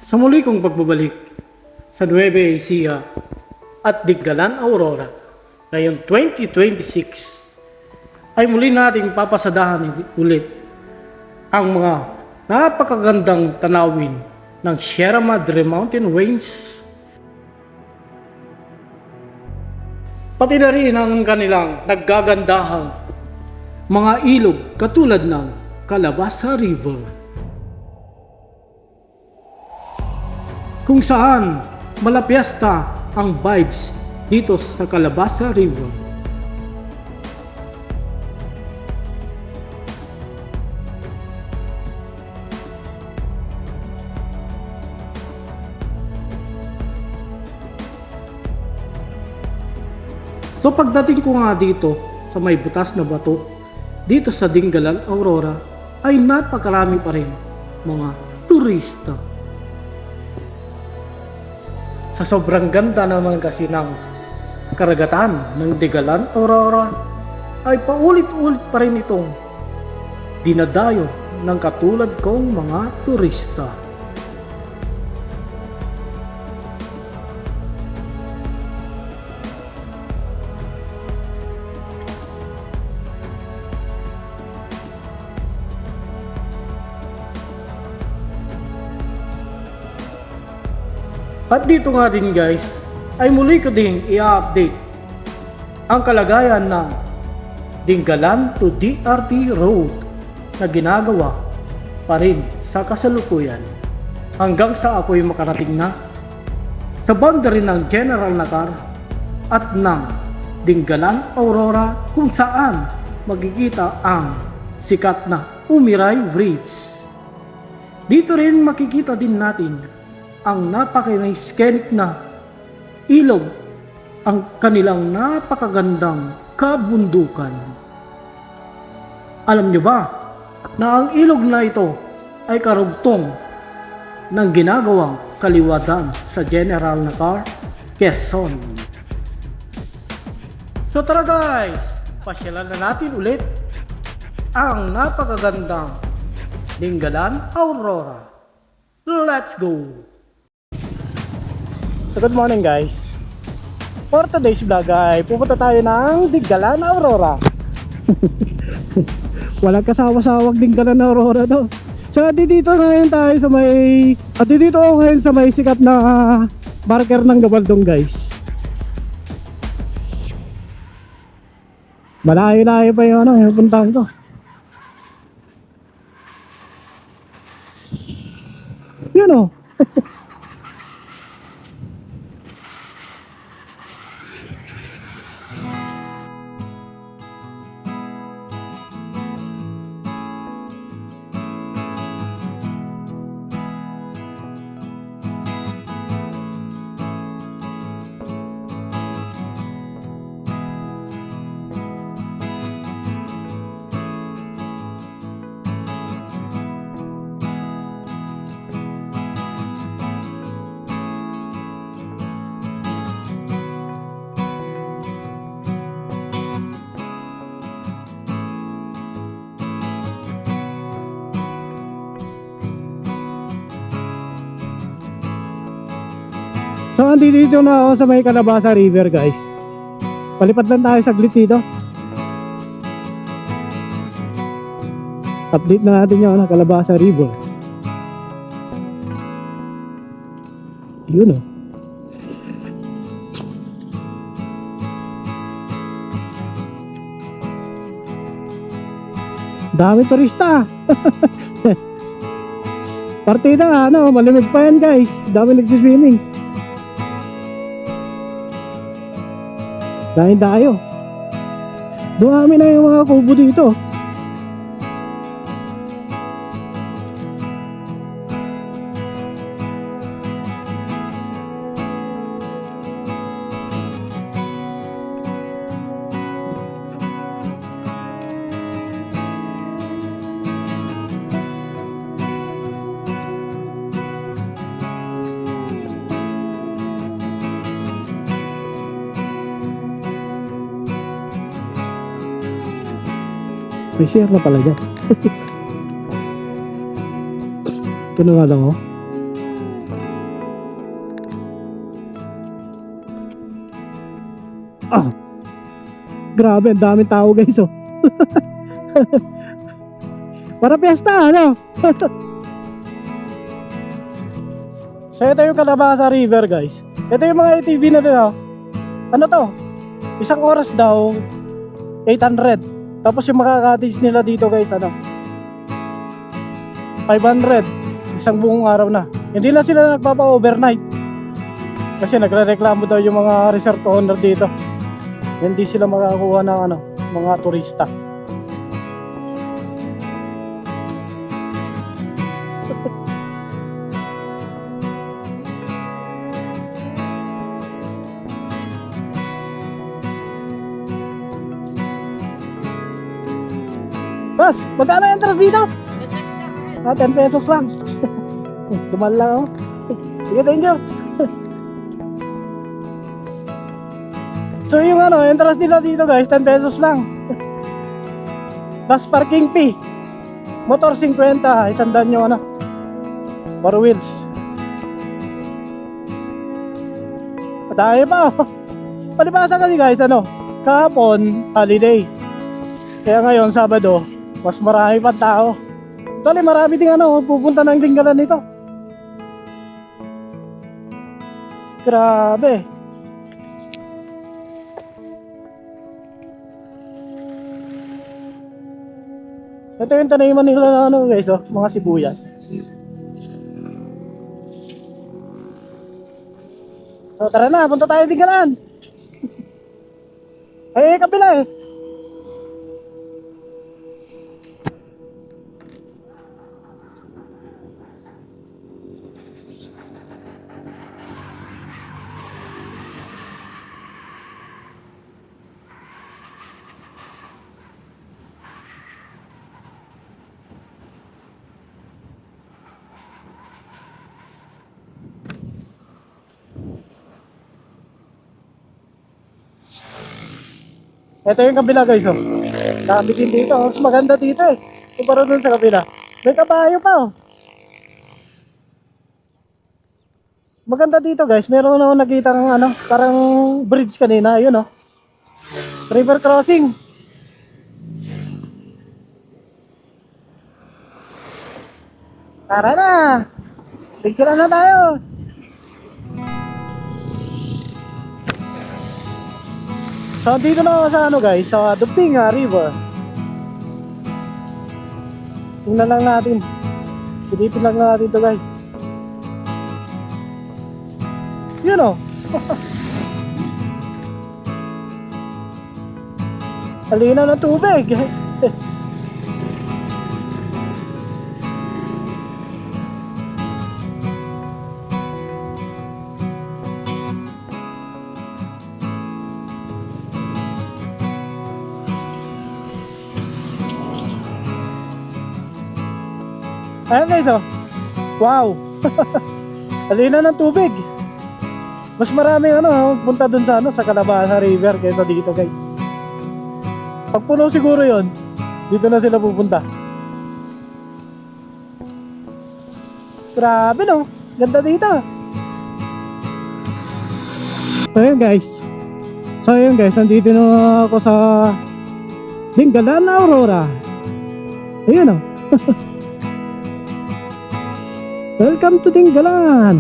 Sa muli kong pagbabalik sa Nueva Ecija at Dingalan, Aurora ngayong 2026 ay muli nating papasadahan ulit ang mga napakagandang tanawin ng Sierra Madre Mountain Range, pati na rin ang kanilang naggagandahang mga ilog katulad ng Calabasa River, kung saan malapiasta ang vibes dito sa Calabasa River. So pagdating ko nga dito sa may butas na bato dito sa Dingalan, Aurora ay napakarami pa rin mga turista. Sa sobrang ganda naman kasi ng karagatan ng Dingalan, Aurora ay paulit-ulit pa rin itong dinadayo ng katulad kong mga turista. At dito nga din guys, ay muli ko din i-update ang kalagayan ng Dingalan to DRT Road na ginagawa pa rin sa kasalukuyan hanggang sa ako'y makarating na sa boundary ng General Nakar at ng Dingalan, Aurora, kung saan makikita ang sikat na Umiray Bridge. Dito rin makikita din natin ang napaka-scenic na ilog, ang kanilang napakagandang kabundukan. Alam nyo ba na ang ilog na ito ay karugtong ng ginagawang Kaliwa Dam sa General Nakar, Quezon? So tara guys, pasyalan na natin ulit ang napakagandang Dingalan, Aurora. Let's go! So good morning guys. For today's vlog ay pupunta tayo ng Dingalan, Aurora. Walang kasawa-sawag Dingalan, Aurora to. So dito ngayon tayo sa may dito ako ngayon sa may sikat na marker ng Gabaldon guys. Malayo-layo pa yung yung puntahan ko. Yun o. So andito na ako sa may Calabasa River guys. Palipad lang tayo saglit dito. Update na natin yung Calabasa River. Yun o. Dami turista. Partida malamig pa yan guys. Dami nagsiswimming. Dahil tayo. Dumami na yung mga kubo dito. May share na pala dyan. Ito na nga lang oh. Ah, grabe, ang daming tao guys oh. Para piyesta ano. So ito yung Calabasa River guys. Ito yung mga ATV na rin oh. Ano to? Isang oras daw 800. Tapos yung makakatis nila dito guys ano 500. Isang buong araw na. Hindi na sila nagpapa-overnight. Kasi nagrereklamo daw yung mga resort owner dito. Hindi sila makakuha ng ano, mga turista. Boss, magkano entrance dito? 10 pesos lang. Dumal lang oh. Sige, thank you. So yung ano, entrance nila dito guys, 10 pesos lang. Plus parking fee. Motor 50, isandaan yung ano, 4 wheels. Tayo pa oh. Palibasa kasi guys, ano, kahapon, holiday. Kaya ngayon, Sabado, mas marami pa tao. Dali, marami ding ano, pupunta ng Tinggalan nito. Grabe. Ito yung taniman nila na ano guys, oh, mga sibuyas. So tara na, punta tayo Tinggalan. Ay, kapila eh. Ito yung kabila guys oh. Dami din dito, mas maganda dito eh. Kumpara dun sa kabila. May kabayo pa oh. Maganda dito guys, meron ako nakita ng ano, parang bridge kanina, ayun oh. River crossing. Tara na. Tignan na tayo. So dito na ako sa ano guys, sa Dupinga River. Tingnan lang natin. Silipin lang natin to guys. Yun o. Halina ng tubig. Ayan guys oh. Wow. Halina ng tubig. Mas maraming ano punta dun sa ano, sa Calabasa River kaysa dito guys. Pag puno siguro yon, dito na sila pupunta. Grabe no, ganda dito. So yun guys. So yun guys, nandito na ako sa Tinggalan, Aurora. Ayun oh. Welcome to Tinggalan.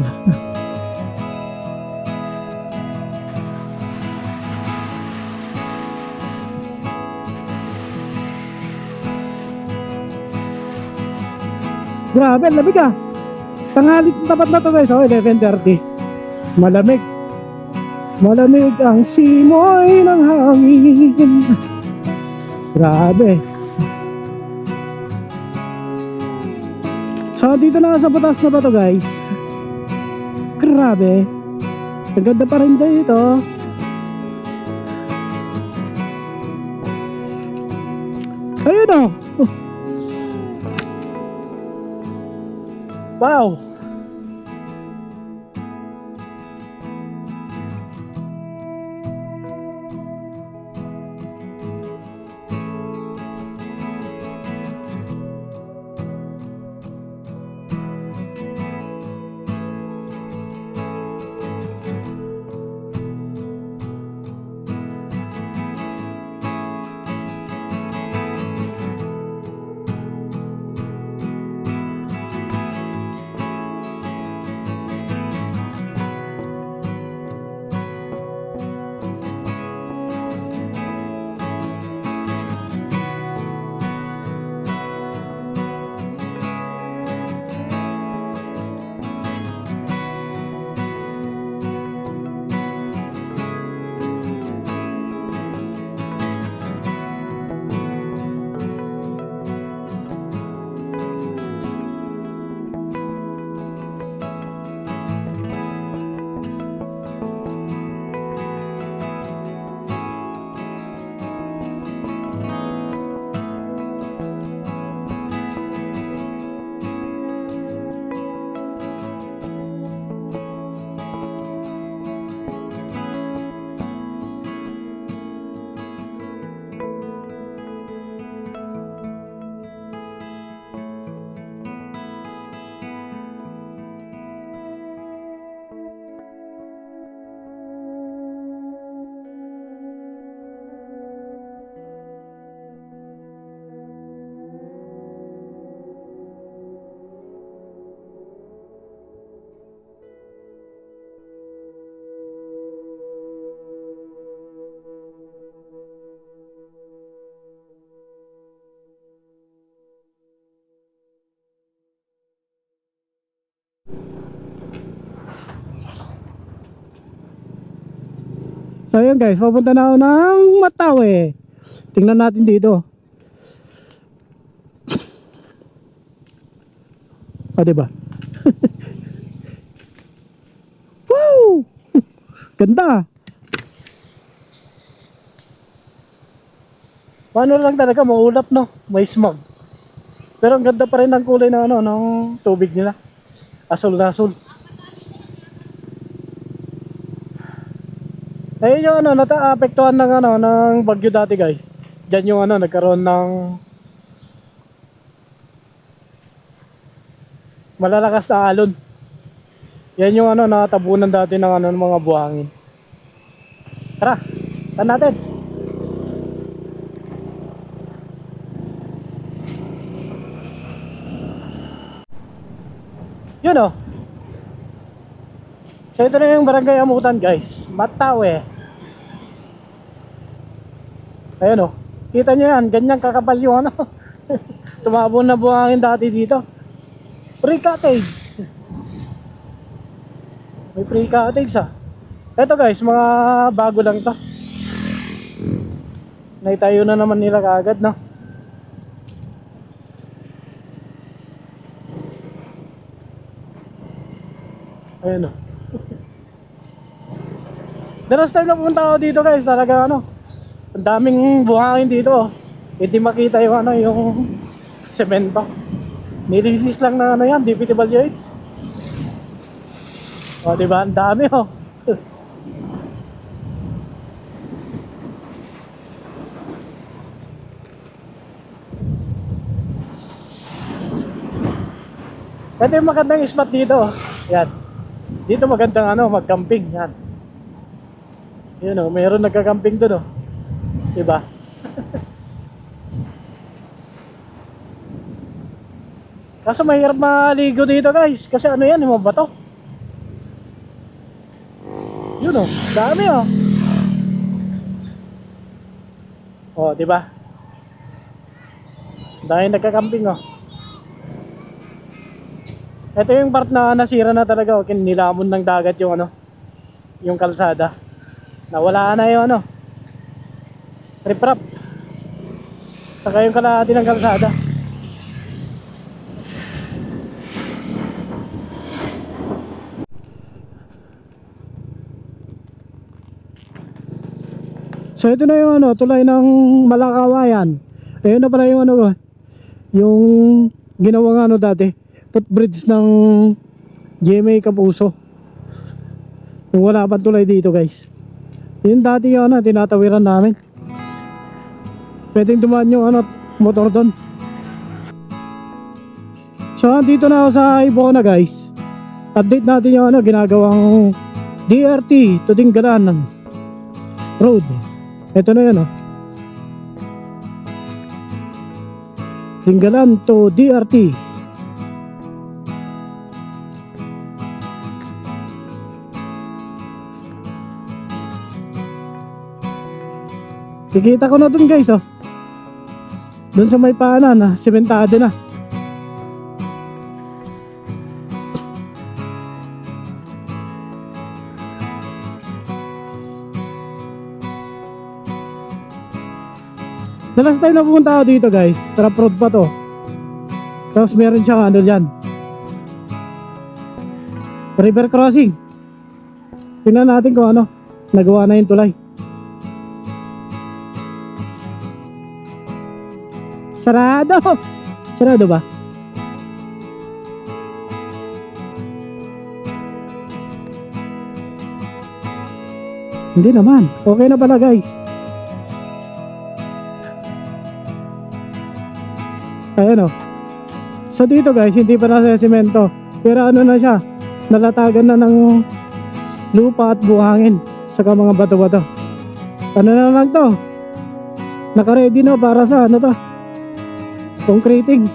Grabe, lamig ah. Tanghali tapat na to guys, oh, 11:30. Malamig. Malamig ang simoy ng hangin. Grabe. So dito na sa butas na ba to guys. Grabe. Ang ganda pa rin dito. Ayun o. Wow. So ayun guys, papunta na ako ng Matawe. Tingnan natin dito. Diba? Woo! Ganda. Paano lang talaga maulap, no? May smog. Pero ang ganda pa rin ng kulay ng ano, ng tubig nila. Asul na asul. Ayun yung ano, nata-apektuhan ng ano, ng bagyo dati, guys. Diyan yung ano, nagkaroon ng malalakas na alon. Yan yung ano, natabunan dati ng ano, ng mga buhangin. Tara, tan natin. Yun oh. So ito na yung barangay Amutan, guys. Matawe. Ayun oh. Kita nyo yan, ganyan kakapal yung ano. Tumabon na buhangin dati dito. Free cottage. May free cottage ah. Ito guys, mga bago lang to. Naitayo na naman nila kaagad, no? Ayun oh. The last time na pumunta ako dito guys, talaga ano, ang daming buhangin dito oh. Hindi makita yung ano, yung semento. Nililis lang na ano yan, DPWH. O diba, ang dami oh. Ito yung magandang spot dito oh. Yan. Dito magandang ano, mag-camping yan. Yun oh, mayroon nagka-camping doon oh. Diba? Kaso mahirap maligo dito guys, kasi ano yan, yung mga bato. Yun oh, dami oh. Oh, diba? Dahil nagka-camping oh. Ito yung part na nasira na talaga oh, kinilamon ng dagat yung ano, yung kalsada. Nawala na yung ano, riprap. Saka yung kalahati ng kalsada. So ito na yung ano, tulay ng Malakawayan. Ayun na pala yung ano, yung ginawang ano dati, footbridge ng GMA Kapuso. Yung wala pa tulay dito guys. Yun dati yung ano, tinatawiran namin. Pwedeng dumaan yung ano, motor doon. So dito na ako sa Ibona guys. Update natin yung ano, ginagawang DRT to Dingalan Road. Ito na yun oh. Dingalan to DRT. Kikita ko na dun guys oh. Dun sa may paanan na, sementado na. The last time na pumunta ako dito guys, rough road pa to. Tapos meron siyang ano dyan, river crossing. Tingnan natin kung ano, nagawa na yung tulay. Sarado! Sarado ba? Hindi naman, okay na pala guys. Ayan o. So dito guys, hindi pa nasa semento. Pero ano na siya, nalatagan na ng lupa at buhangin. Saka mga bato-bato. Ano na lang to, naka-ready na para sa ano to, concreting.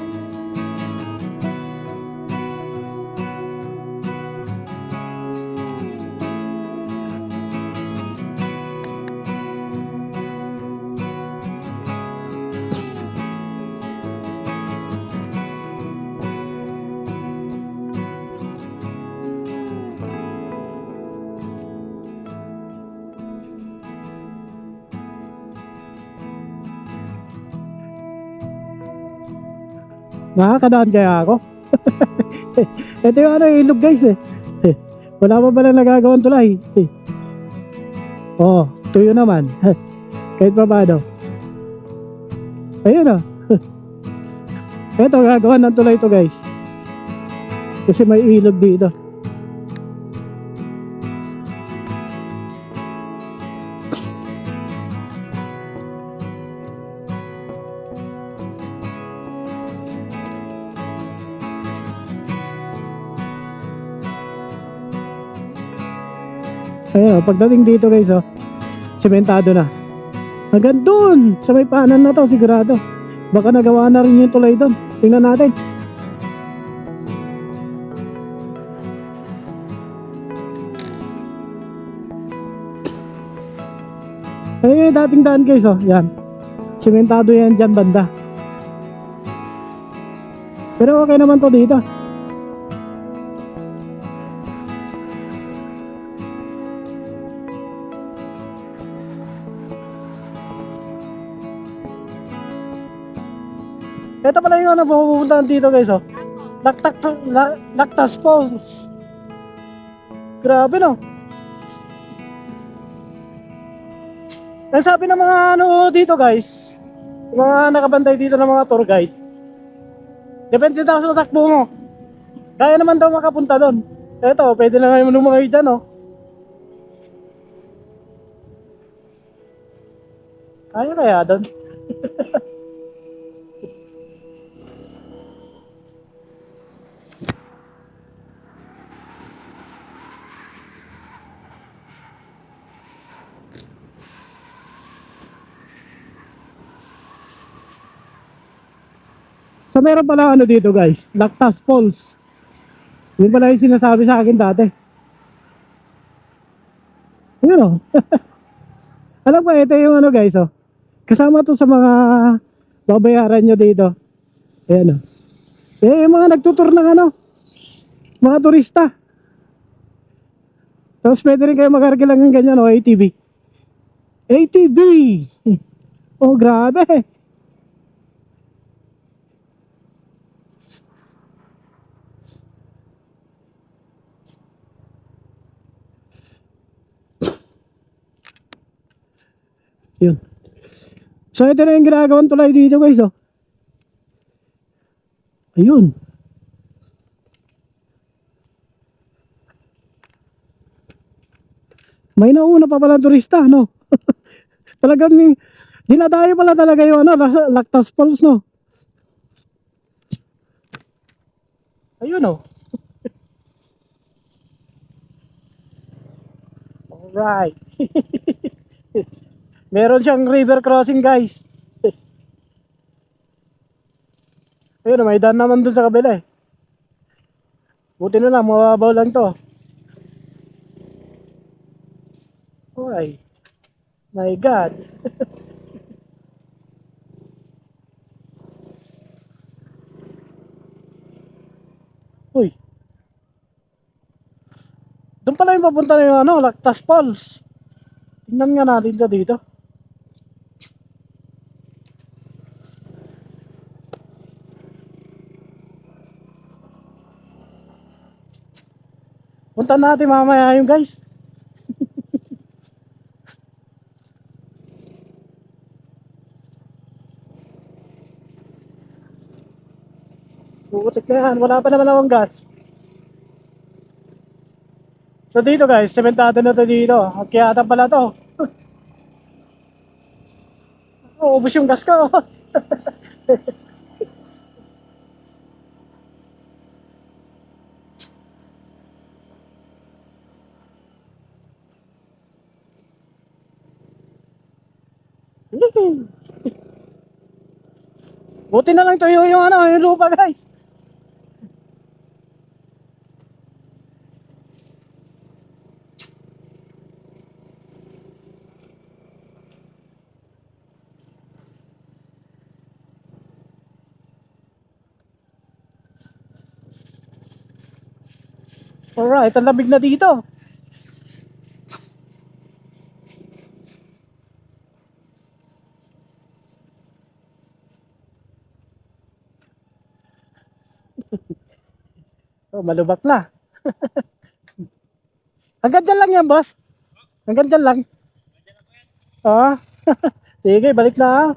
Nakakadaan kaya ako? Ito yung ano, ilog guys eh. Wala pa pala nagagawang tulay. Oh, tuyo naman. Kahit pa paano. Ayun oh. Ito, gagawa ng tulay ito guys. Kasi may ilog dito. Ayun, pagdating dito guys, oh, sementado na. Hanggang dun, sa may paanan na to, sigurado. Baka nagawa na rin yung tulay doon. Tingnan natin. Ayun yung dating daan guys, oh, yan. Sementado yan dyan banda. Pero okay naman to dito. Ito pala yung ano, pupuntahan dito guys, oh. Lactas Falls. Grabe no. Ang sabi ng mga ano dito guys, yung mga nakabantay dito ng mga tour guide, depende daw sa takbo mo. Kaya naman daw makapunta doon. Ito, pwede na ngayon lumangay dyan, oh. Kaya doon. So meron pala ano dito guys, Lactas Falls. Yun pala yung sinasabi sa akin dati. Yun oh. Alam ko ito yung ano guys, oh. Kasama to sa mga babayaran nyo dito. Ayan oh. Eh yung mga nagtutur ng ano, mga turista. Tapos pwede rin kayo mag-argue lang ng ganyan, oh, ATV. ATV! Oh grabe. Yun. So ito na yung ginagawang tulay dito guys, oh. Ayun. May nauna pa pala turista, no? Talagang dinadayo pala talaga yung ano, Lactas Falls, no? Ayun, oh. Alright. Meron siyang river crossing guys. Ayun, may daan naman dun sa kabila eh. Buti na lang, mababaw lang to. Ay, my God. Uy. Doon pala yung papunta na yung ano, Lactas Falls. Tingnan nga natin siya dito. Punta natin mamaya yung guys. Bukutik na yan, wala pa naman akong gas. So dito guys, sementado na to dito. Kaya ata pala to. Ubus yung gas ko. Buti na lang tuyo yung ano, yung lupa guys. Alright, ang lamig na dito. Oh, malubak na. Hanggang dyan lang yan, boss. Hanggang dyan lang. Ah, sige, balik na ah.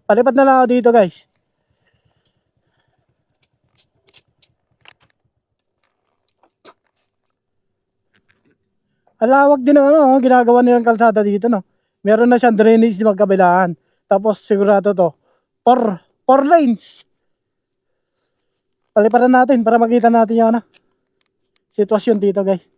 Palipad na lang ako dito, guys. Alawak din ang ano, ginagawa nilang kalsada dito, no. Meron na siyang drainage di magkabilaan. Tapos sigurado to, 4 lanes. Paliparan natin para makita natin yung ano, sitwasyon dito, guys.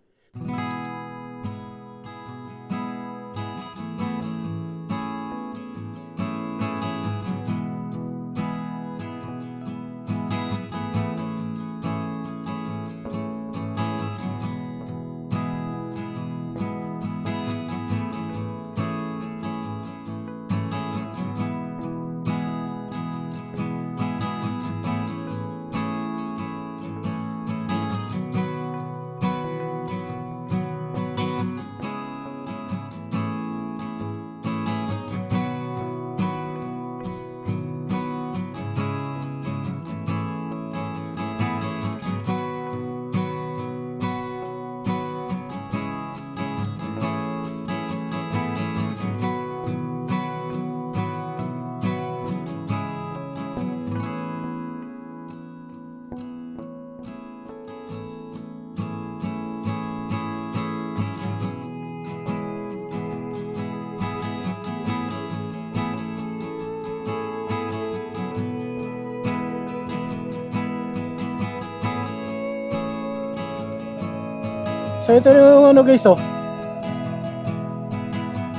So ito yung ano, guys, oh.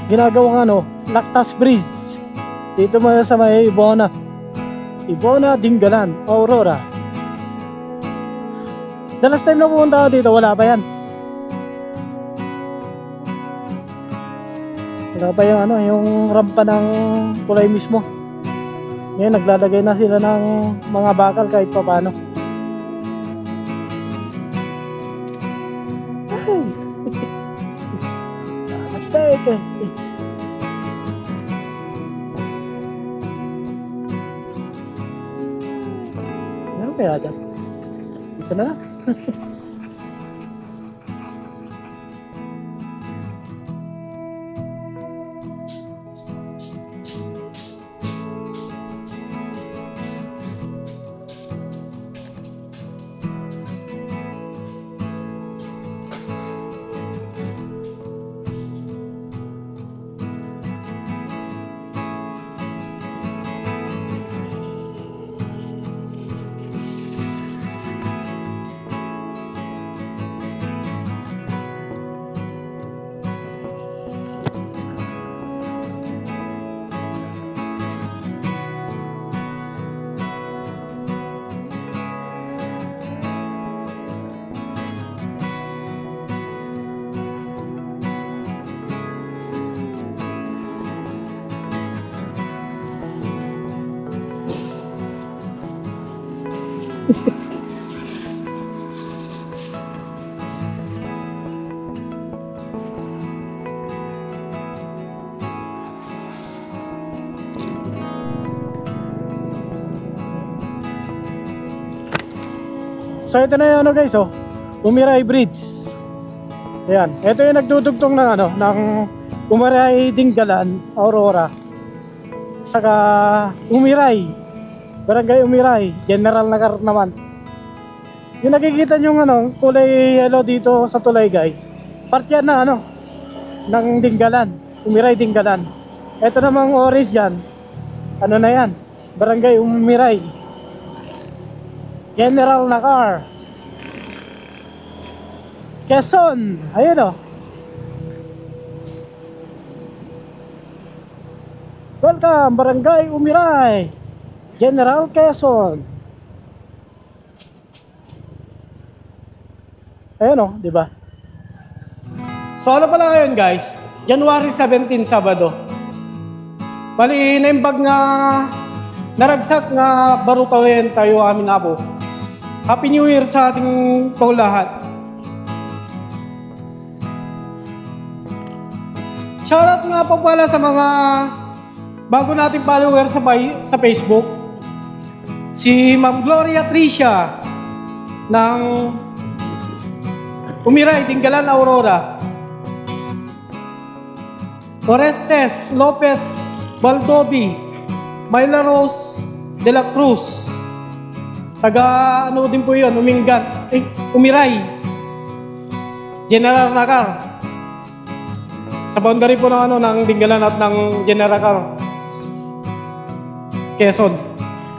Ginagawang ano, Lactas Bridge. Dito mo sa may Ibona, Dingalan, Aurora. The last time na pumunta ako dito, wala pa yan. Wala pa yung ano, yung rampa ng kulay mismo. Ngayon naglalagay na sila ng mga bakal kahit pa paano. Mistake. Ano kaya dyan? Dito na. So ito na yung ano, guys, oh, Umiray Bridge. Ayan, ito yung nagdudugtong ng ano, ng Umiray Dingalan, Aurora, saka Umiray, Barangay Umiray, General Nakar naman. Yung nakikita nyo ano, kulay yellow dito sa tulay, guys, part yan na ano, ng Dingalan, Umiray Dingalan. Ito namang orange dyan, ano na yan, Barangay Umiray, General Nakar, Quezon. Ayun, oh. Welcome, Barangay Umiray, General Quezon. Ayun, oh, di ba? So ano pala ngayon, guys? January 17, Sabado. Bali, naimbag nga naragsak nga barutawen tayo amin na po. Happy New Year sa ating pong lahat. Shoutout nga po pala sa mga bago nating follower sa Facebook, si Ma'am Gloria Tricia ng Umiray, Dingalan, Aurora. Orestes Lopez Baldobi, Myla Rose de la Cruz. Taga ano din po yun, Umiray, General Nakar. Sa boundary po ng ng Dingalan at ng General Nakar, Quezon.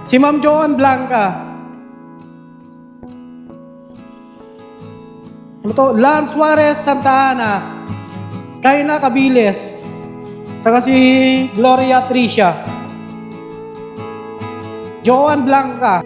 Si Ma'am Joan Blanca. Ano to? Lan Suarez Santa Ana. Kaina Cabiles. Saka si Gloria Tricia. Joan Blanca.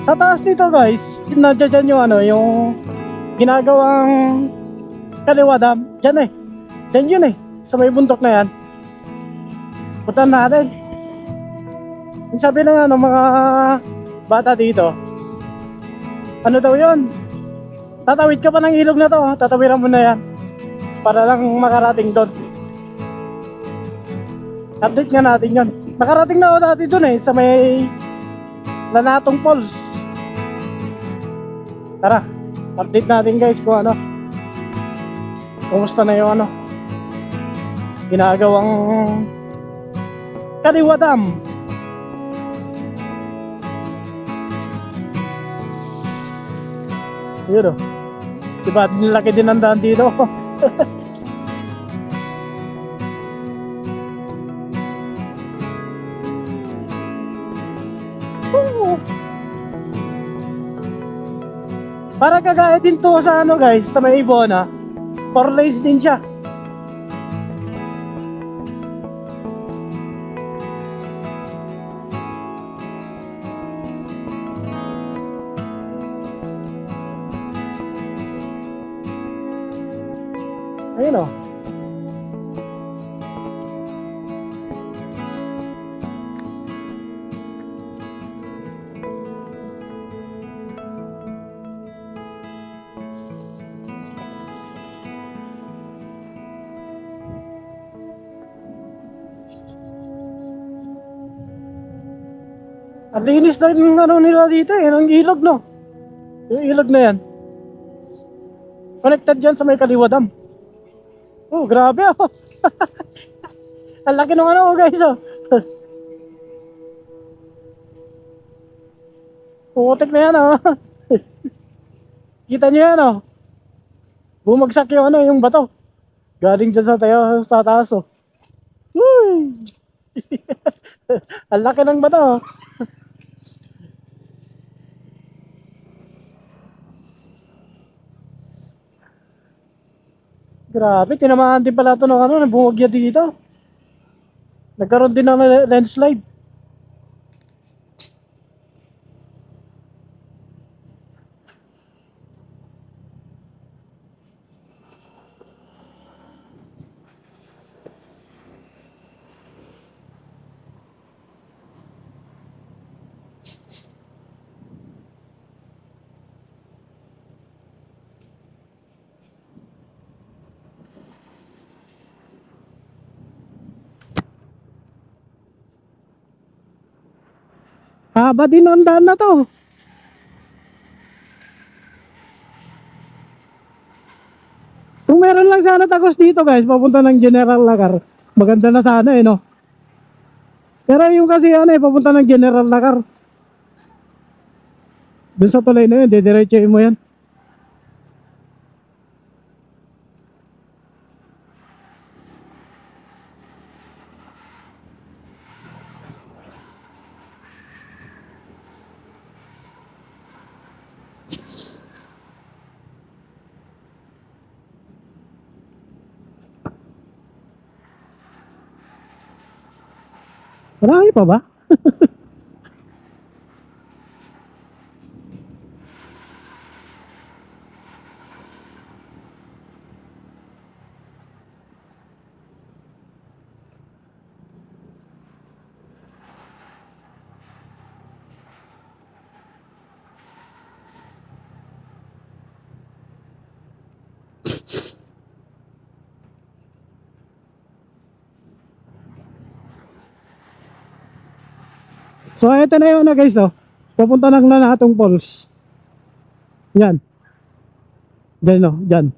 Sa taas nito guys, nandiyan yung yung ginagawang Kaliwa Dam. Diyan eh. Diyan yun eh. Sa may bundok na yan. Puntahan natin. Yung sabi ng mga bata dito, ano daw yun? Tatawid ka pa ng ilog na to. Tatawiran mo na yan. Para lang makarating doon. Update nga natin yun. Nakarating na ako dati doon eh. Sa may Lanatong Falls. Tara, update natin guys kung kumusta na yung ginagawang Kaliwa Dam. Yun o, diba nilaki din ang daan dito. Para kagaya din to sa guys, sa may Ibona, 4 lanes din siya. Ayun o. Ang linis na yung nila dito eh, ng ilog no. Yung ilog na yan. Connected yan sa may Kaliwa Dam. Oh, grabe oh. Ang laki ng guys oh. Putik na yan oh. Kita niyo yan oh. Bumagsak yung yung bato. Galing dyan sa taas oh. Uy! Ang laki ng bato oh. Grabe, tinamaan din pala ito ng bumagya dito. Nagkaroon din ng landslide. Haba din ang daan na to. Kung meron lang sana tagos dito guys, papunta ng General Nakar, maganda na sana no. Pero yung kasi papunta ng General Nakar. Dun sa tulay na yun, didiretsuhin mo yan. Marami pa ba? So ito na yun na guys, oh. Pupunta na Lanatong Falls. Yan. Diyan, no, diyan.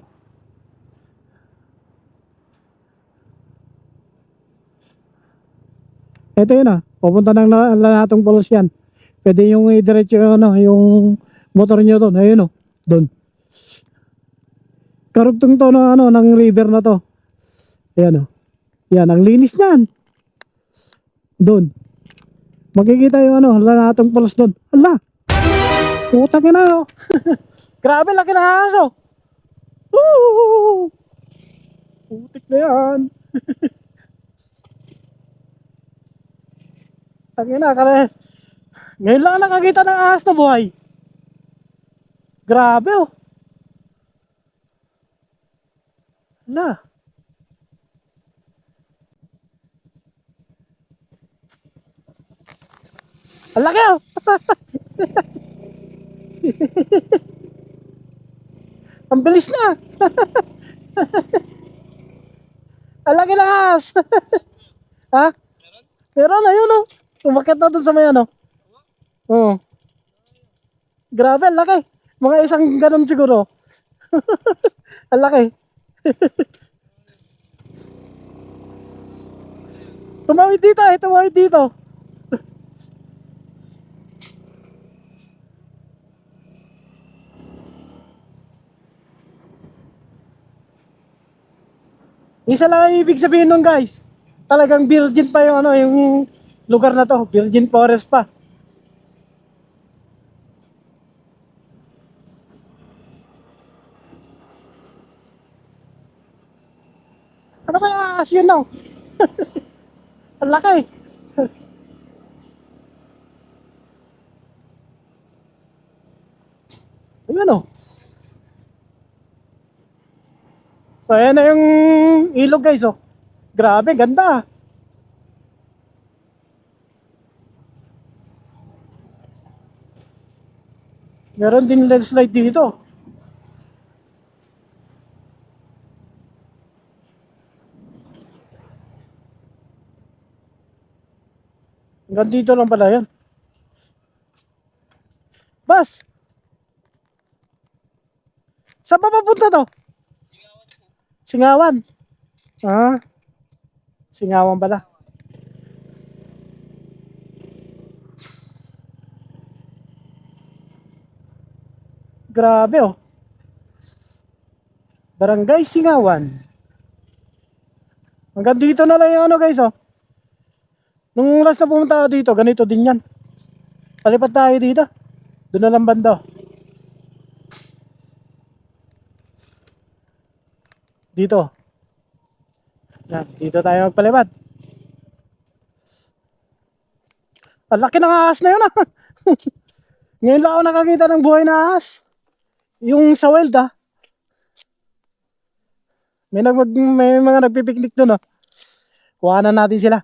Ito yun, ah. Pupunta ng Lanatong Falls yan. Pwede yung i-diretso yung, ano, yung motor nyo doon. Ayun, oh. Doon. Karugtong to ng, ano, ng river na to. Ayan, oh. Yan, ang linis niyan. Doon. Makikita yung ano, Lanatong Falls doon. Ala! Putang ina, oh. Grabe, laki na aso. Woo! Putik na yan. Tangina, kare. Ngayon lang nakakita ng ahas na buhay. Grabe, oh. Ala. Ang laki, oh. Ang bilis na. Ang laki ng ahas. Ha? Meron, ayun, oh. Umakyat na dun sa may ano. Oo. Grabe, ang laki. Mga isang ganun siguro. Ang laki. Tumawid dito, tumawid dito. Isa lang ang ibig sabihin nun, guys. Talagang virgin pa yung ano, yung lugar na to. Virgin forest pa. Ano kaya ahas yun, no? Ang laki. Ayan, oh. So, ayan na yung ilog, guys, oh. Grabe, ganda. Meron din landslide dito. Hanggang dito lang pala yan. Bas! Saan ba papunta to? Singawan. Ah, Singawan pala. Grabe, oh. Barangay Singawan. Hanggang dito na lang yung ano, guys, oh. Nung last na pumunta ako dito, ganito din yan. Palipat tayo dito. Doon na lang banda, oh. Dito. Yan, dito tayo magpalipat. Ang laki ng ahas na yun, ah. Ngayon lang ako nakakita ng buhay na ahas. Yung sa wild, ah. May mga nagpipiknik doon, oh. Kuhanan natin sila.